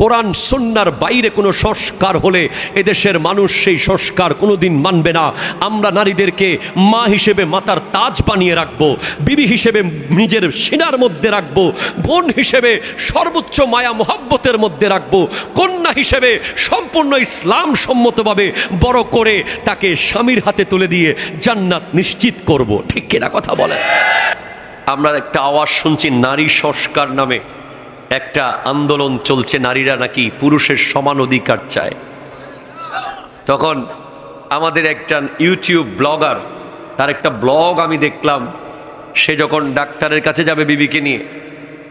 কোরআন সুন্নাহর বাইরে কোনো সংস্কার হলে এদেশের মানুষ সেই সংস্কার কোনোদিন মানবে না। আমরা নারীদেরকে মা হিসেবে মাতার তাজ বানিয়ে রাখবো, বিবি হিসেবে নিজের সিনার মধ্যে রাখবো, বোন হিসেবে সর্বোচ্চ মায়া মোহাব্বতের মধ্যে রাখবো, কন্যা হিসেবে সম্পূর্ণ ইসলাম সম্মতভাবে বড় করে তাকে স্বামীর হাতে তুলে দিয়ে জান্নাত নিশ্চিত করব। ঠিক কিনা কথা বলেন? আমরা একটা আওয়াজ শুনছি, নারী সংস্কার নামে একটা আন্দোলন চলছে, নারীরা নাকি পুরুষের সমান অধিকার চায়। তখন আমাদের একটা ইউটিউব ব্লগার, তার একটা ব্লগ আমি দেখলাম, সে যখন ডাক্তারের কাছে যাবে বিবিকে নিয়ে,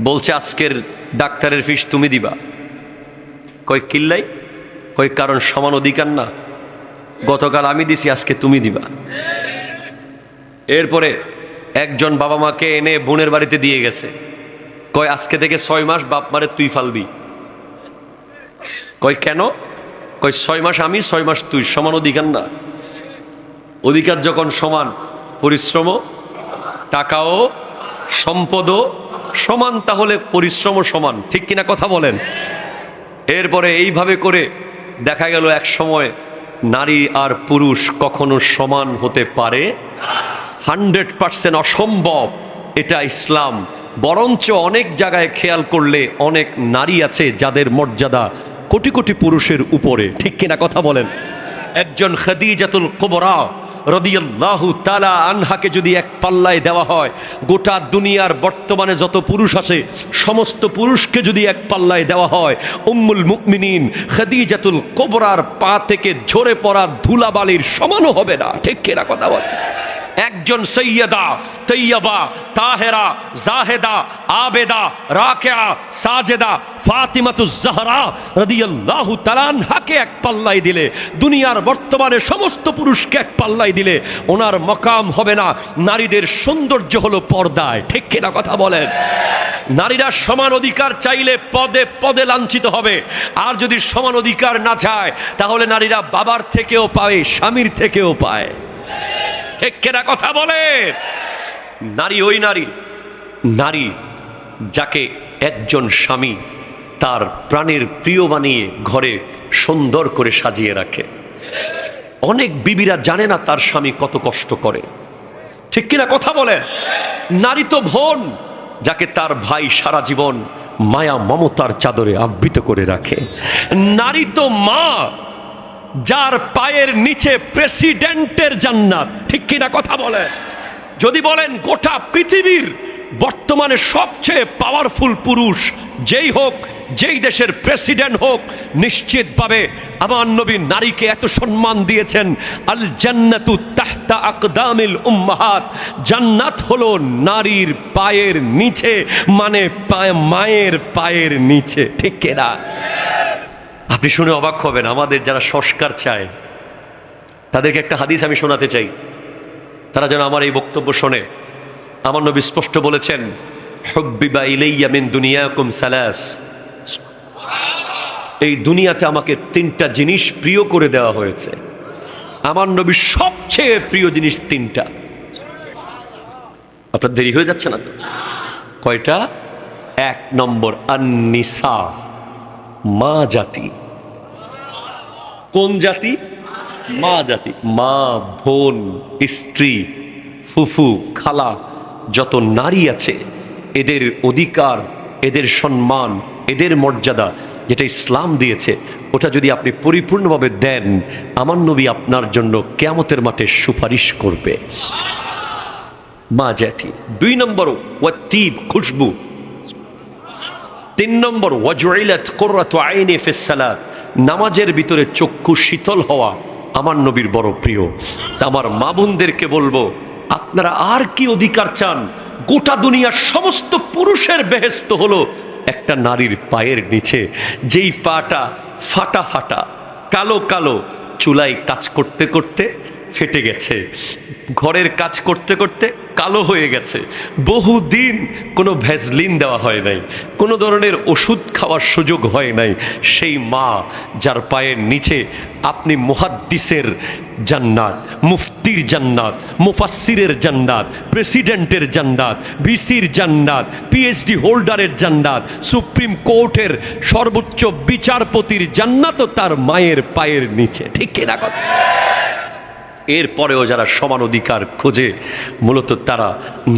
বলছে আজকের ডাক্তারের ফিস তুমি দিবা। কই কিল্লাই? কই কারণ সমান অধিকার না, গতকাল আমি দিছি, আজকে তুমি দিবা। এরপরে একজন বাবা মাকে এনে বোনের বাড়িতে দিয়ে গেছে, কয় আজকে থেকে 6 মাস বাপ মারে তুই ফালবি। কয় কেন? কয় 6 মাস আমি 6 মাস তুই, সমান অধিকার না? অধিকার যখন সমান, পরিশ্রমও, টাকাও, সম্পদও সমান, তাহলে পরিশ্রমও সমান। ঠিক কিনা কথা বলেন? এরপরে এইভাবে করে দেখা গেল এক সময় নারী আর পুরুষ কখনো সমান হতে পারে 100% অসম্ভব। এটা ইসলাম। বরঞ্চ অনেক জায়গায় খেয়াল করলে অনেক নারী আছে যাদের মর্যাদা কোটি কোটি পুরুষের উপরে। ঠিক কিনা কথা বলেন? একজন খাদিজাতুল কুবরা রাদিয়াল্লাহু তাআলা আনহাকে যদি এক পাল্লায় দেওয়া হয়, গোটা দুনিয়ার বর্তমানে যত পুরুষ আছে সমস্ত পুরুষকে যদি এক পাল্লায় দেওয়া হয়, উম্মুল মুমিনিন খাদিজাতুল কুবরার পা থেকে ঝরে পড়া ধুলাবালির সমানও হবে না। ঠিক কিনা কথা বলেন? একজন সৈয়দা, তৈয়বা, তাহেরা, জাহেদা, আবেদা, রাকিয়া, সাজেদা ফাতিমাতুজ জাহরা রাদিয়াল্লাহু তাআলা আনহাকে এক পাল্লায় দিলে, দুনিয়ার বর্তমানে সমস্ত পুরুষকে এক পাল্লায় দিলে ওনার মকাম হবে না। নারীদের সৌন্দর্য হলো পর্দায়। ঠিক কিনা কথা বলেন? নারীরা সমান অধিকার চাইলে পদে পদে লাঞ্ছিত হবে, আর যদি সমান অধিকার না চায় তাহলে নারীরা বাবার থেকেও পায়, স্বামীর থেকেও পায়। ঠিক কিনা কথা বলে? নারী ওই নারী যাকে একজন স্বামী তার প্রাণের প্রিয় বানিয়ে ঘরে সুন্দর করে সাজিয়ে রাখে। অনেক বিবিরা জানে না তার স্বামী কত কষ্ট করে। ঠিক কিনা কথা বলে? নারী তো বোন, যাকে তার ভাই সারা জীবন মায়া মমতার চাদরে আবৃত করে রাখে। নারী তো মা, যার পায়ের নিচে প্রেসিডেন্টের জান্নাত। ঠিক কিনা কথা বলে? যদি বলেন গোটা পৃথিবীর বর্তমানে সবচেয়ে পাওয়ারফুল পুরুষ যেই হোক, যেই দেশের প্রেসিডেন্ট হোক, নিশ্চিতভাবে আমার নবী নারীকে এত সম্মান দিয়েছেন, আল জান্নাতু তাহতা আকদামিল উম্মাহাত, জান্নাত হলো নারীর পায়ের নিচে, মানে মায়ের পায়ের নিচে। ঠিক কিনা? আপনি শুনে অবাক হবেন, আমাদের যারা সংস্কার চায় তাদেরকে একটা হাদিস আমি শোনাতে চাই, তারা যেন আমার এই বক্তব্য শোনে। আমার নবী স্পষ্ট বলেছেন, হুব্বিবা ইলাইয়া মিন দুনিয়াকুম সালাস, এই দুনিয়াতে আমাকে 3টা জিনিস প্রিয় করে দেওয়া হয়েছে। আমার নবীর সবচেয়ে প্রিয় জিনিস 3টা। আপনার দেরি হয়ে যাচ্ছে না তো? কয়টা? 1 নম্বর আন-নিসা, মা জাতি। কোন জাতি? মা জাতি। মা, বোন, স্ত্রী, ফুফু, খালা, যত নারী আছে এদের অধিকার, এদের সম্মান, এদের মর্যাদা যেটা ইসলাম দিয়েছে, ওটা যদি আপনি পরিপূর্ণভাবে দেন, আমার নবী আপনার জন্য কিয়ামতের মাঠে সুপারিশ করবে। মা জাতি। 2 নম্বর ওয়াতিব, খুশবু। 3 নম্বর ওয়াজুইলাত কুররাতু আইনি ফিস সালাত, নামাজের ভিতরে চক্ষু শীতল হওয়া আমার নবীর বড় প্রিয়। তা আমার মা বোনদেরকে বলবো, আপনারা আর কি অধিকার চান? গোটা দুনিয়ার সমস্ত পুরুষের বেহেশত হলো একটা নারীর পায়ের নিচে, যেই পাটা ফাটা ফাটা, কালো কালো, চুলায় কাজ করতে করতে ফেটে গেছে, ঘরের কাজ করতে করতে কালো হয়ে গেছে, বহুদিন কোনো ভ্যাসলিন দেওয়া হয় নাই, কোনো ধরনের ওষুধ খাওয়ার সুযোগ হয় নাই, সেই মা যার পায়ের নিচে আপনি মুহাদ্দিসের জান্নাত, মুফতির জান্নাত, মুফাসসিরের জান্নাত, প্রেসিডেন্টের জান্নাত, ভিসির জান্নাত, পিএইচডি হোল্ডারের জান্নাত, সুপ্রিম কোর্টের সর্বোচ্চ বিচারপতির জান্নাতও তার মায়ের পায়ের নিচে, ঠিক কিনা কথা? এরপরেও যারা সমান অধিকার খোঁজে, মূলত তারা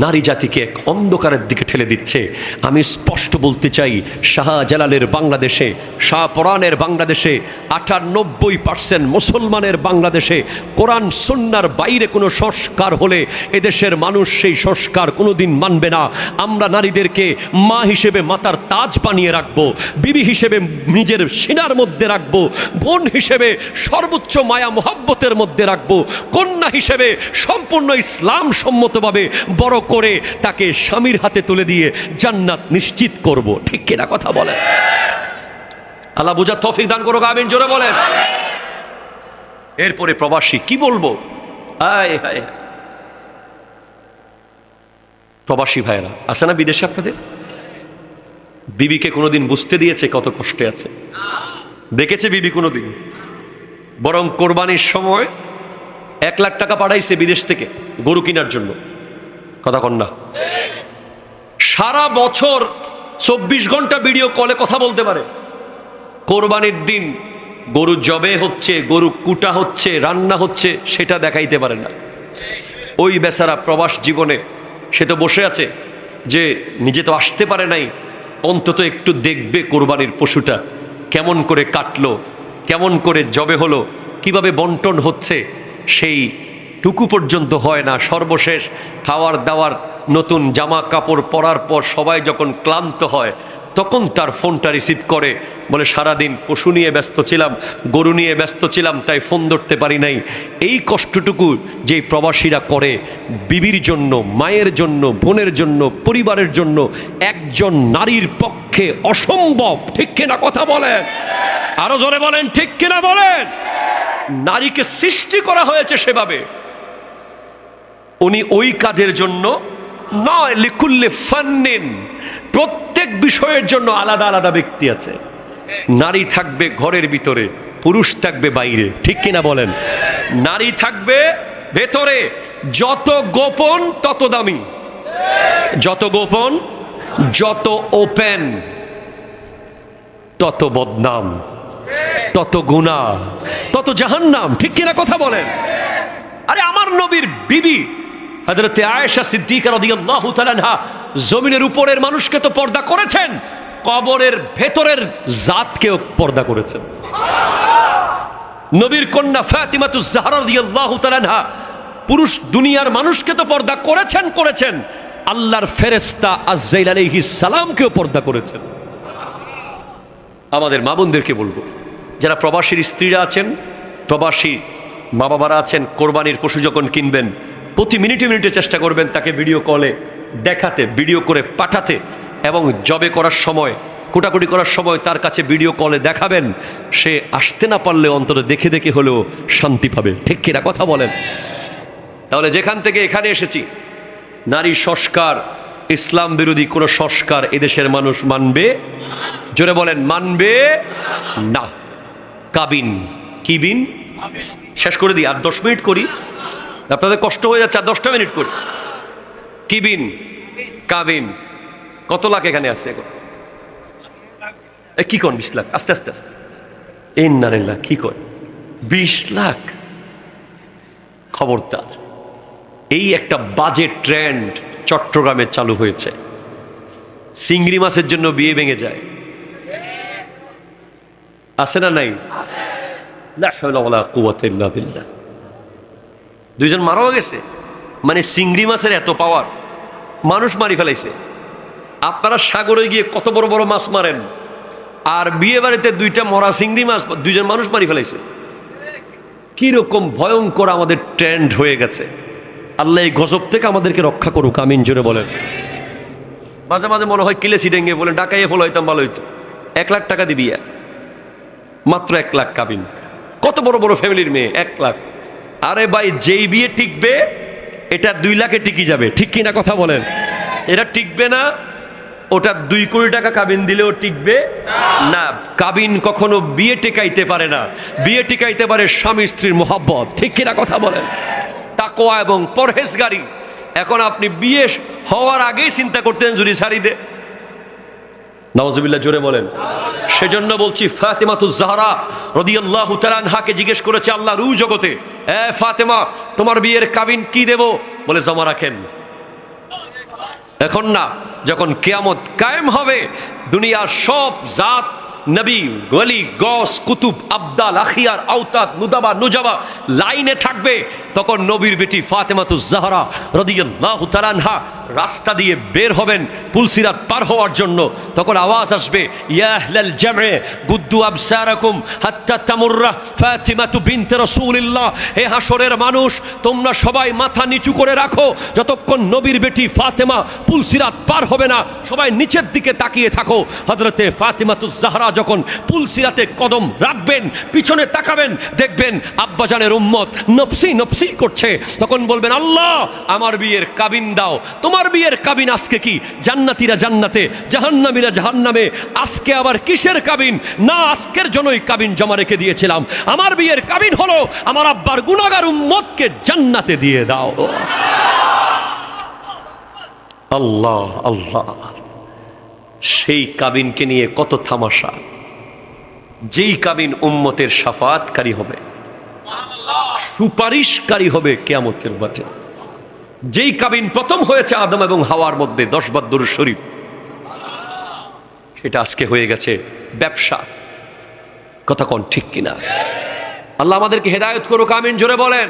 নারী জাতিকে এক অন্ধকারের দিকে ঠেলে দিচ্ছে। আমি স্পষ্ট বলতে চাই, শাহজালালের বাংলাদেশে, শাহপরানের বাংলাদেশে, 98% মুসলমানের বাংলাদেশে কোরআন সুন্নাহর বাইরে কোনো সংস্কার হলে এদেশের মানুষ সেই সংস্কার কোনোদিন মানবে না। আমরা নারীদেরকে মা হিসেবে মাতার তাজ বানিয়ে রাখবো, বিবি হিসেবে নিজের সিনার মধ্যে রাখবো, বোন হিসেবে সর্বোচ্চ মায়া মোহাব্বতের মধ্যে রাখবো, কন্যা হিসেবে সম্পূর্ণ ইসলাম সম্মতভাবে বড় করে তাকে স্বামীর হাতে তুলে দিয়ে জান্নাত নিশ্চিত করব, ঠিক কিনা কথা বলেন? আল্লাহ বুঝার তৌফিক দান করুক, আমিন জোরে বলেন। এরপরে প্রবাসী কি বলবো, আয় হায়, প্রবাসী ভাইরা আছে না বিদেশে, আপনাদের বিবিকে কোনোদিন বুঝতে দিয়েছে কত কষ্টে আছে? দেখেছে বিবি কোনোদিন? বরং কোরবানির সময় 1 লাখ টাকা পাঠাইছে বিদেশ থেকে গরু কেনার জন্য, কথা কন না? সারা বছর 24 ঘন্টা ভিডিও কলে কথা বলতে পারে, কোরবানির দিন গরু জবে হচ্ছে, গরু কুটা হচ্ছে, রান্না হচ্ছে, সেটা দেখাইতে পারে না। ওই বেচারা প্রবাস জীবনে সে তো বসে আছে যে নিজে তো আসতে পারে নাই, অন্তত একটু দেখবে কোরবানির পশুটা কেমন করে কাটলো, কেমন করে জবে হলো, কিভাবে বন্টন হচ্ছে, সেই টুকু পর্যন্ত হয় না। সর্বশেষ খাওয়ার দাওয়ার, নতুন জামা কাপড় পরার পর সবাই যখন ক্লান্ত হয়, তখন তার ফোনটা রিসিভ করে, বলে সারাদিন পশু নিয়ে ব্যস্ত ছিলাম, গরু নিয়ে ব্যস্ত ছিলাম, তাই ফোন ধরতে পারি নাই। এই কষ্টটুকু যেই প্রবাসীরা করে বিবির জন্য, মায়ের জন্য, বোনের জন্য, পরিবারের জন্য, একজন নারীর পক্ষে অসম্ভব, ঠিক কিনা কথা বলেন? আরো জোরে বলেন, ঠিক কিনা বলেন? নারীকে সৃষ্টি করা হয়েছে সেভাবে, উনি ওই কাজের জন্য নয়। লিকুল্লি ফান্নিন, প্রত্যেক বিষয়ের জন্য আলাদা আলাদা ব্যক্তি আছে। নারী থাকবে ঘরের ভিতরে, পুরুষ থাকবে বাইরে, ঠিক কিনা বলেন? নারী থাকবে ভেতরে, যত গোপন তত দামি, যত গোপন, যত ওপেন তত বদনাম, তত গুনাহ, তত জাহান্নাম, ঠিক কিনা কথা বলেন? আরে আমার নবীর বিবি হযরতে আয়েশা সিদ্দিকা রাদিয়াল্লাহু তাআলা আনহা জমিনের উপরের মানুষকে তো পর্দা করেছেন, কবরের ভেতরের জাতকেও পর্দা করেছেন। নবীর কন্যা ফাতিমাতুজ জাহরা রাদিয়াল্লাহু তাআলা আনহা পুরুষ দুনিয়ার মানুষকে তো পর্দা করেছেন, আল্লাহর ফেরেশতা আজরাইল আলাইহিস সালামকেও পর্দা করেছেন। আমাদের মা বোনদেরকে বলবো, যারা প্রবাসীর স্ত্রীরা আছেন, প্রবাসী মা বাবারা আছেন, কোরবানির পশু যখন কিনবেন, প্রতি মিনিটে মিনিটে চেষ্টা করবেন তাকে ভিডিও কলে দেখাতে, ভিডিও করে পাঠাতে, এবং জবে করার সময়, কোটাকুটি করার সময় তার কাছে ভিডিও কলে দেখাবেন। সে আসতে না পারলে অন্তত দেখে দেখে হলেও শান্তি পাবে, ঠিক কিনা কথা বলেন? তাহলে যেখান থেকে এখানে এসেছি, নারী সংস্কার, ইসলাম বিরোধী কোনো সংস্কার এদেশের মানুষ মানবে, জোরে বলেন, মানবে না। কাবিন, কি বিন? শেষ করে দিই, আর 10 মিনিট করি, আপনাদের কষ্ট হয়ে যাচ্ছে, আর 10টা মিনিট করি। কি বিন? কাবিন। কত লাখ এখানে আছে এখন? কি কোন 20 লাখ? আস্তে আস্তে আস্তে, ইন্নালিল্লাহ, কি কয় 20 লাখ? খবরদার, এই একটা বাজে ট্রেন্ড চট্টগ্রামে চালু হয়েছে। চিংড়ি মাছের জন্য বিয়ে ভেঙে যায়, আছে না নাই? লা হাওলা ওয়ালা কুওয়াতা ইল্লা বিল্লাহ। 2 জন মারাও গেছে, মানে চিংড়ি মাছের এত পাওয়ার, মানুষ মারি ফেলাইছে। আপনারা সাগরে গিয়ে কত বড় বড় মাছ মারেন, আর বিয়ে বাড়িতে 2টা মরা চিংড়ি মাছ 2 জন মানুষ মারি ফেলাইছে। কিরকম ভয়ঙ্কর আমাদের ট্রেন্ড হয়ে গেছে। আল্লাহ এই গজব থেকে আমাদেরকে রক্ষা করুক, আমিন জোরে বলেন। মাঝে মাঝে মনে হয় কিলে সিডেঙ্গে বলে ডাকাইয়ে ফলো হইতাম, ভালো হইতো। 1 লাখ টাকা দিবি, মাত্র 1 লাখ কাবিন। কত বড় বড় ফ্যামিলির মেয়ে, 1 লাখ। আরে ভাই, যেই বিয়ে টিকবে এটা 2 লাখে টিকে যাবে, ঠিক কিনা কথা বলেন? এটা টিকবে না, ওটা 2 কোটি টাকা কাবিন দিলেও টিকবে না। কাবিন কখনো বিয়ে টেকাইতে পারে না, বিয়ে টিকাইতে পারে স্বামী স্ত্রীর মোহাব্বত, ঠিক কিনা কথা বলেন? তাকওয়া এবং পরহেজগারি। এখন আপনি বিয়ে হওয়ার আগেই চিন্তা করতেন যদি ছাড়ি দে, নাউজুবিল্লাহ, জোরে বলেন। সেজন্য বলছি, ফাতেমাতুজ জাহরা রাদিয়াল্লাহু তাআলা আনহাকে জিজ্ঞেস করেছে আল্লাহ রু জগতে, এ ফাতেমা, তোমার বিয়ের কাবিন কি দেব? বলে জমা রাখেন, এখন না, যখন কিয়ামত কায়েম হবে, দুনিয়ার সব জাত, নবী, ওয়ালি, গস, কুতুব, আবদাল, আখিয়ার, আওতাদ, নুদাবা, নুজাবা লাইনে থাকবে, তখন নবীর বেটি ফাতেমাতুজ জাহরা রাদিয়াল্লাহু তাআলা আনহা রাস্তা দিয়ে বের হবেন পুলসিরাত পার হওয়ার জন্য। তখন আওয়াজ আসবে, ইয়া আহলাল জামে গুদ্দু আবসারাকুম হাত্তা তামুররা ফাতিমাতু বিনতে রাসূলিল্লাহ। হে হাসরের মানুষ, তোমরা সবাই মাথা নিচু করে রাখো, যতক্ষণ নবীর বেটি ফাতেমা পুলসিরাত পার হবে না, সবাই নিচের দিকে তাকিয়ে থাকো। হযরতে ফাতিমাতুজ জাহরা যখন পুলসিরাতে কদম রাখবেন, পিছনে তাকাবেন, দেখবেন আব্বাজানের উম্মত নফসি নফসি করছে, তখন বলবেন, আল্লাহ আমার বিয়ের কাবিন দাও। তোমার বিয়ের কাবিন আজকে কি? জান্নাতীরা জান্নাতে, জাহান্নামীরা জাহান্নামে। আজকে আবার কিসের কাবিন? না, আজকের জন্যই কাবিন জমা রেখে দিয়েছিলাম। আমার বিয়ের কাবিন হলো আমার আব্বার গুনাহগার উম্মতকে জান্নাতে দিয়ে দাও। আল্লাহ আল্লাহ, সেই কাবিনকে নিয়ে কত তামাশা। যেই কাবিন উম্মতের শাফাআতকারী হবে, সুপারিশকারী হবে কিয়ামতের মাঠে। যেই কাবিন প্রথম হয়েছে আদম এবং হাওয়ার মধ্যে, 10 বার দুরূদ শরীফ, সেটা আজকে হয়ে গেছে ব্যবসা। কথা কোন ঠিক কিনা? আল্লাহ আমাদেরকে হেদায়েত করুক, আমিন, জোরে বলেন।